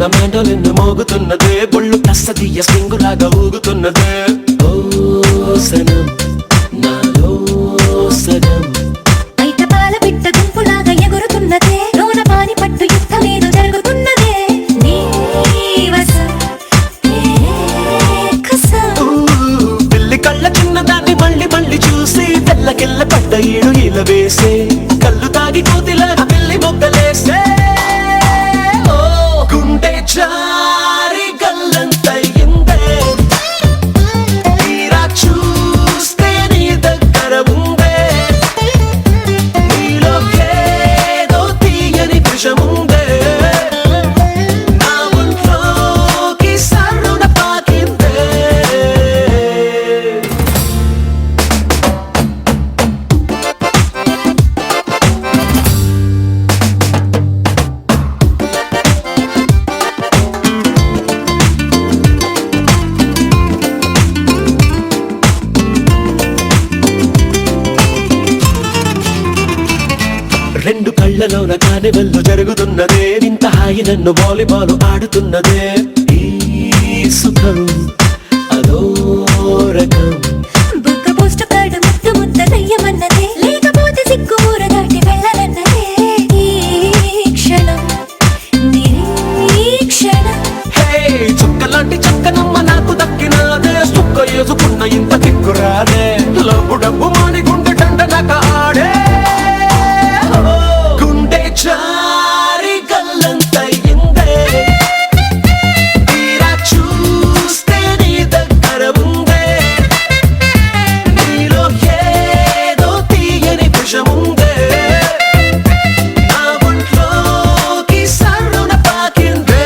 నా మెండోలిన్ మోగుతున్నదే బొళ్ళు కస్తదీయ స్ప్రింగులాగా ఊగుతున్నదే ఓ సనం నాలో సగం బయట పాల పిట్ట గుంపులాగా ఎగురుతున్నదే లోన పాని పట్టు యుద్ధమేదో జరుగుతున్నదే నీ వసం పిల్లి కళ్ళ చిన్నదాన్ని మళ్ళీ మళ్ళీ చూసి తెల్లకెళ్ళ పడ్డ ఈడు ఇలా వేసే కళ్ళు తాగి కోతిలాగా పిల్లి మొగ్గలేసే గుండె జారి గల్లంతయిందే తీరా చూస్తే నీ దగ్గర ఉందే నీలో ఏదో తీయని విషముందే నా ఒంట్లోకి సర్రున పాకిందే రెండు కళ్ళలోన కానివల్లు జరుగుతున్నదే ఇంత హాయి నన్ను వాలీబాల్ ఆడుతున్నదే ఈ సుఖం అదో రకం బుక్క పోస్ట్ కార్డు ముద్దు ముద్ద దయ్యమన్నదే లేకపోతే సిగ్గు ఊర దాటి వెళ్ళనన్నదే ఈ క్షణం నిరీక్షణం హే చుక్కలాంటి చక్కనమ్మ నాకు దక్కినాదే సుక్క వేసుకున్న ఇంత దిక్కురాదే లబ్బు డబ్బు మాని గుండె దండనక ఆడే గుండె జారి గల్లంతయిందే తీరా చూస్తే నీ దగ్గర ఉందే నీలో ఏదో తీయని విషముందే నా ఒంట్లోకి సర్రున పాకిందే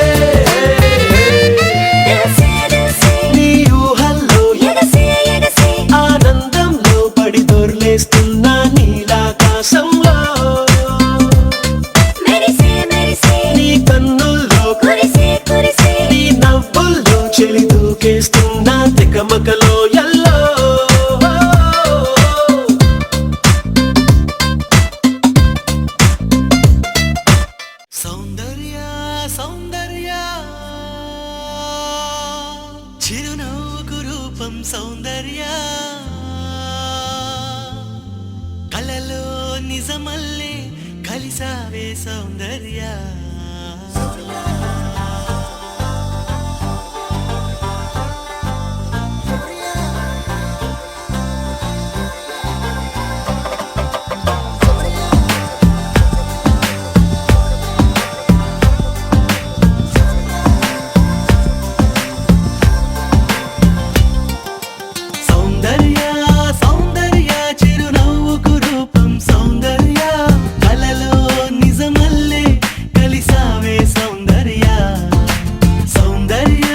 నీ ఊహల్లో ఆనందంలో పడి దొర్లేస్తున్నా నీలాకాశంలో నీ కన్నుల్లో నీ నవ్వుల్లో చెలి దూకేస్తున్నా తికమకలో ఎల్లో సౌందర్య సౌందర్య చిరునవ్వుకు రూపం సౌందర్య కలలో నిజమల్లే కలిసావే సౌందర్య సౌందర్య సౌందర్య చిరునవ్వుకు రూపం సౌందర్య కలలో నిజమల్లే కలిసావే సౌందర్య సౌందర్య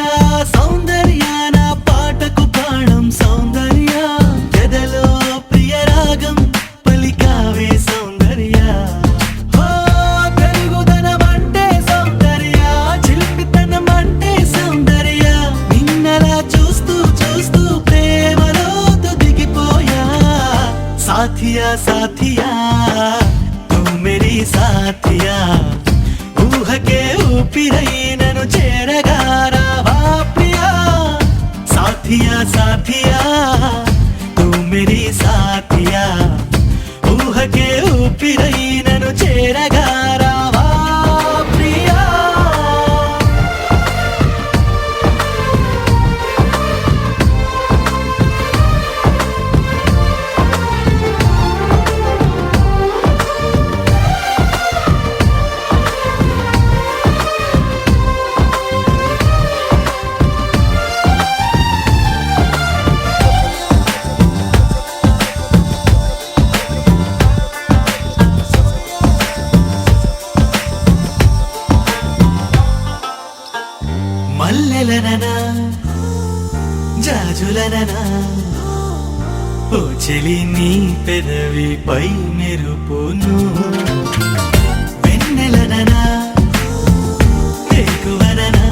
సౌందర్య నా పాటకు ప్రాణం సౌందర్య ఎదలో ప్రియరాగం పలికావే సౌందర్య ఓ పెరుగుదనం అంటే సౌందర్య చిలిపితనం అంటే సౌందర్య నిన్నలా చూస్తూ చూస్తూ ప్రేమలో దిగిపోయా సాథియా సాథియా తూ మేరీ సాథియా ఊహకే ఊపిరై నన్ను చేరగా రావా ప్రియా సాథియా సాథియా తూ మేరీ సాథియా ఊహకే ఊపిరై నన్ను చేరగా రావా ప్రియా మల్లెలననా జాజులననా ఓ చెలి నీ పెదవిపై మెరుపును వెన్నెలననా ఎక్కువననా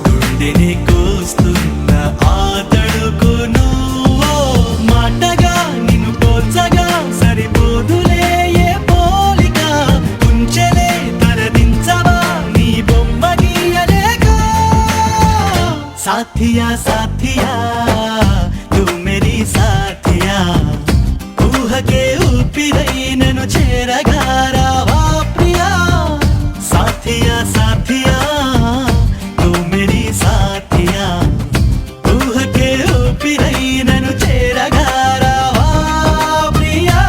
గుండెని కోస్తున్న ఆ తడుకును మాటగా నిన్ను పోల్చగా సరిపోదులే ఏ పోలిక ఉంచెలే తరదించవా నీ బొమ్మ साथिया साथिया तू मेरी साथिया ऊह के ऊपिरై నన్ను చేరగా రావా ప్రియా साथिया साथिया तू मेरी साथिया ऊह के ऊपिरై నన్ను చేరగా రావా ప్రియా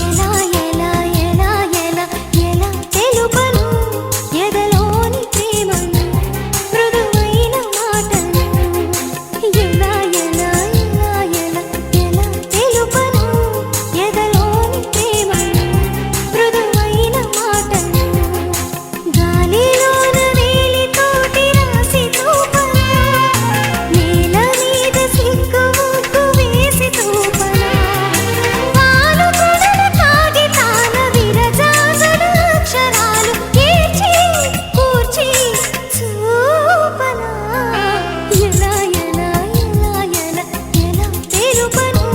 ఎలా ఎలా ఎలా ఎలా ఎలా తెలుపను ఎదలోని ప్రేమను మృదువైన మాటను ఎలా ఎలా ఎలా ఎలా ఎలా తెలుపను ఎదలోని ప్రేమను మృదువైన మాటను గాలిలోన వేలితోటి రాసి చూపనా నేల మీద సిగ్గు ముగ్గు వేసి చూపనా వాలు కొడల కాగితాల విరజాజుల అక్షరాలు ఏర్చి కూర్చి చూపనా ఎలా ఎలా ఎలా ఎలా ఎలా తెలుపను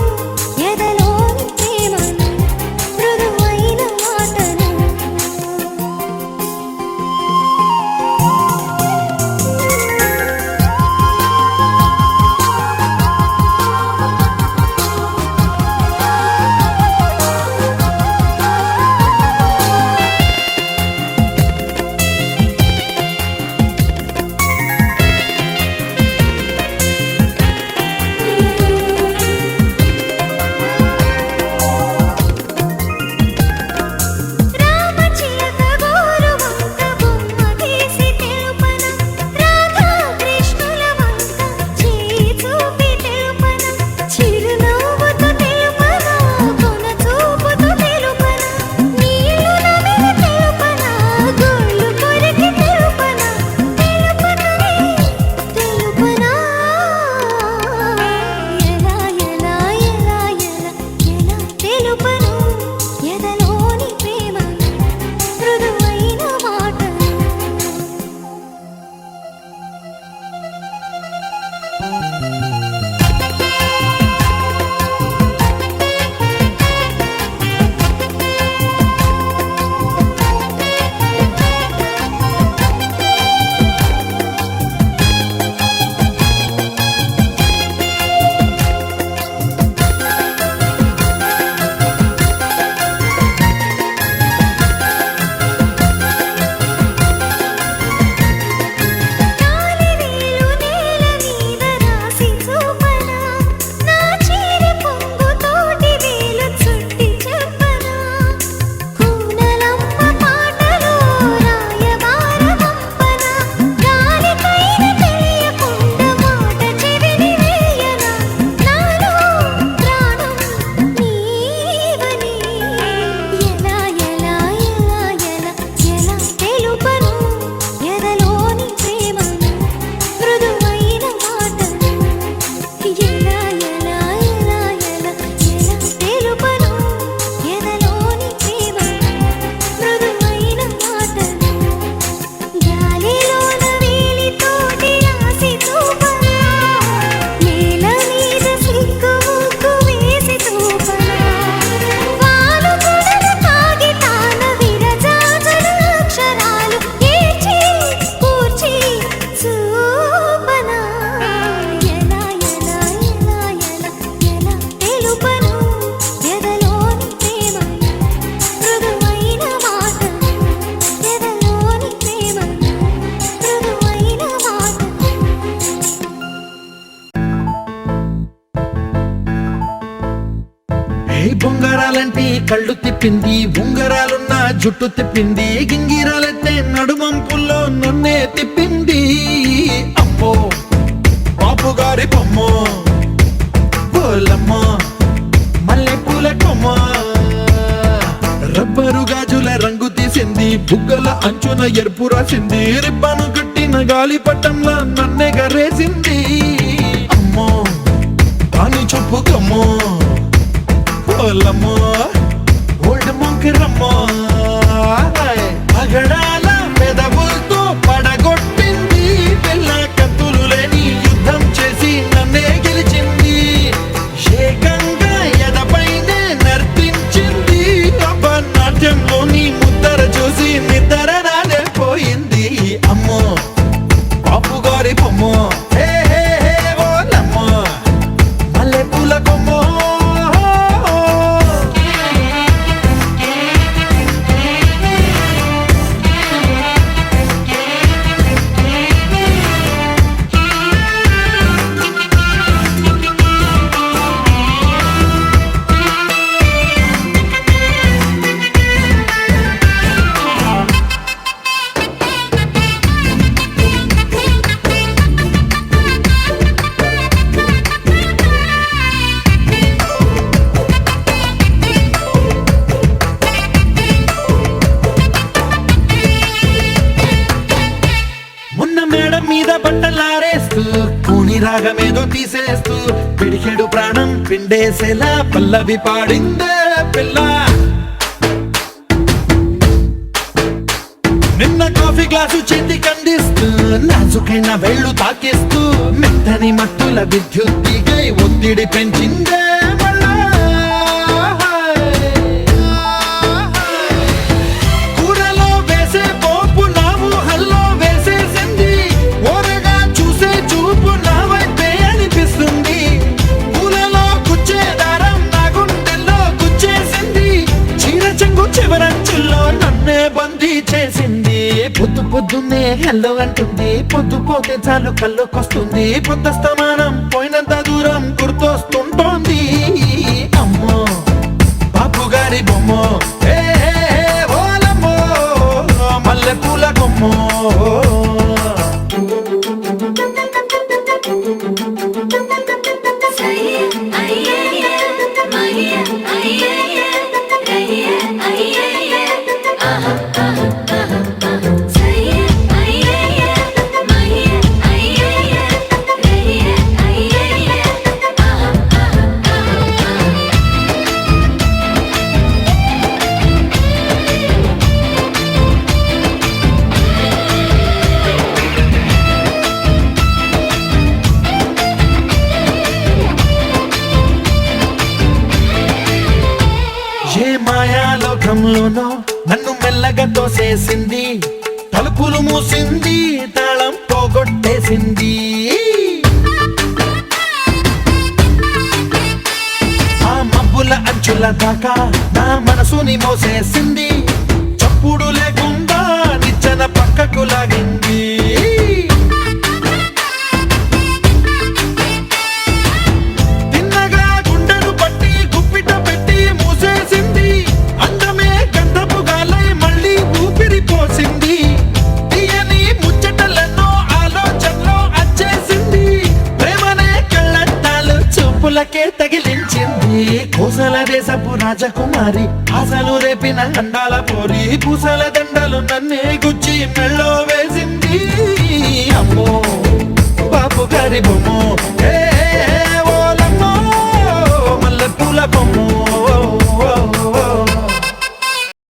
ఎదలోని ప్రేమను మృదువైన మాటను రామచిలక గోరువంక బొమ్మ గీసి తెలుపనా రాధా కృష్ణుల వంక చేయి చూపి తెలుపనా చిరునవ్వుతో తెలుపనా కొన చూపుతో తెలుపనా నీళ్ళు నమిలి తెలుపనా గోళ్ళు కొరికి తెలుపనా తెలుపనని తెలుపనా ఎలా ఎలా ఎలా ఎలా ఎలా తెలుపను ఎదలోని ప్రేమను మృదువైన మాటను కాలివేలు నేల మీద రాసి చూపనా నా చీరె పొంగుతోటి వేలు చుట్టి చెప్పనా కూనలమ్మ పాటలో రాయబార వంపనా గాలికైన తెలియకుండా మాట చెవిని వేయనా నాలో ప్రాణం నీవని ఎలా ఎలా ఎలా ఎలా ఎలా తెలుపను ఎదలోని ప్రేమను మృదువైన మాటను ఎలా ఎలా ఎలా ఎలా ఎలా తెలుపను ఎదలోని ప్రేమను మృదువైన మాటను గాలిలోన వేలితోటి రాసి చూపనా నేల మీద సిగ్గు ముగ్గు వేసి చూపనా వాలు కొడల కాగితాల విరజాజుల అక్షరాలు ఏర్చి కూర్చి చూపనా ఎలా ఎలా ఎలా ఎలా ఎలా తెలుపను ఎదలోని ప్రేమను మృదువైన మాటను ఎదలోని ప్రేమను మృదువైన మాటను ఏ బొంగరాలంటే కళ్ళు తిప్పింది ఉంగరాలున్న జుట్టు తిప్పింది గింగిరాలెత్తే నడుమంపుల్లో నన్నే తిప్పింది అమ్మో బాపు గారి బొమ్మ పోలమ్మ మల్లె పూల కొమ్మ రబ్బరు గాజుల రంగు తీసింది బుగ్గ అంచున ఎరుపు రాసింది, రిబ్బను కట్టిన గాలిపటంలా నన్నే గరేసింది. అమ్మో కాని చెప్పుకమ్మో ఓలమ్మో ఓల్డ్ మొంకిరమ్మో, పగడాల పెదవులతో పడగొట్టింది. పిల్ల కత్తులు లేని యుద్ధం చేసి నన్నే గెలిచింది. ఏకంగా ఎదపైనే నర్తించింది. నాట్యంలోని ముద్దర చూసి నిద్ర నానే పోయింది. అమ్మో పాపు గారి బొమ్మో, హే హే హే ఓలమ్మో మల్లె పూల కొమ్మో. మేడం మీద బట్టలారేస్తూ కూని రాగమేదో తీసేస్తూ పిడికెడు ప్రాణం పిండేసేలా పల్లవి పాడిందే పిల్ల. నిన్న కాఫీ గ్లాసు చేతి కందిస్తూ నాజుకైన వేళ్ళు తాకిస్తూ మెత్తని మత్తుల విద్యుత్ తీగై ఒత్తిడి పెంచిందే మళ్ళా. కూరలో వేసే పోపు నా ఊహల్లో వేసేసింది. ఓరగా చూసే చూపు నా వైపే అనిపిస్తుంది. పూలలో గుచ్చే దారం నా గుండెల్లో గుచ్చేసింది. చీర చెంగు చివరంచుల్లో నన్నే బందీ చేసింది. పొద్దు పొద్దున్నే హెల్లో అంటుంది, పొద్దు పోతే చాలు కళ్ళొకొస్తుంది. పొద్దస్తమానం పోయినంత దూరం గుర్తొస్తుంటోంది. అమ్మో బాపు గారి బొమ్మో, హే హే హే ఓలమ్మో మల్లె పూల కొమ్మో. ఏ మాయాలోకంలోనో నన్ను మెల్లగా తోసేసింది. తలుపులు మూసింది, తాళం పోగొట్టేసింది. ఆ మబ్బుల అంచుల దాకా నా మనసుని మోసేసింది. చప్పుడు లేకుండా నిచ్చెన పక్కకు లాగింది. పూలకే తగిలించింది. కోసల దేశపు రాజకుమారి ఆశలు రేపిన అండాల పోరి. పూసల దండలు నన్నే గుచ్చి మెళ్ళో వేసింది. అమ్మో బాపు గారి బొమ్మో, హే హే ఓలమ్మో మల్లె పూల బొమ్మో.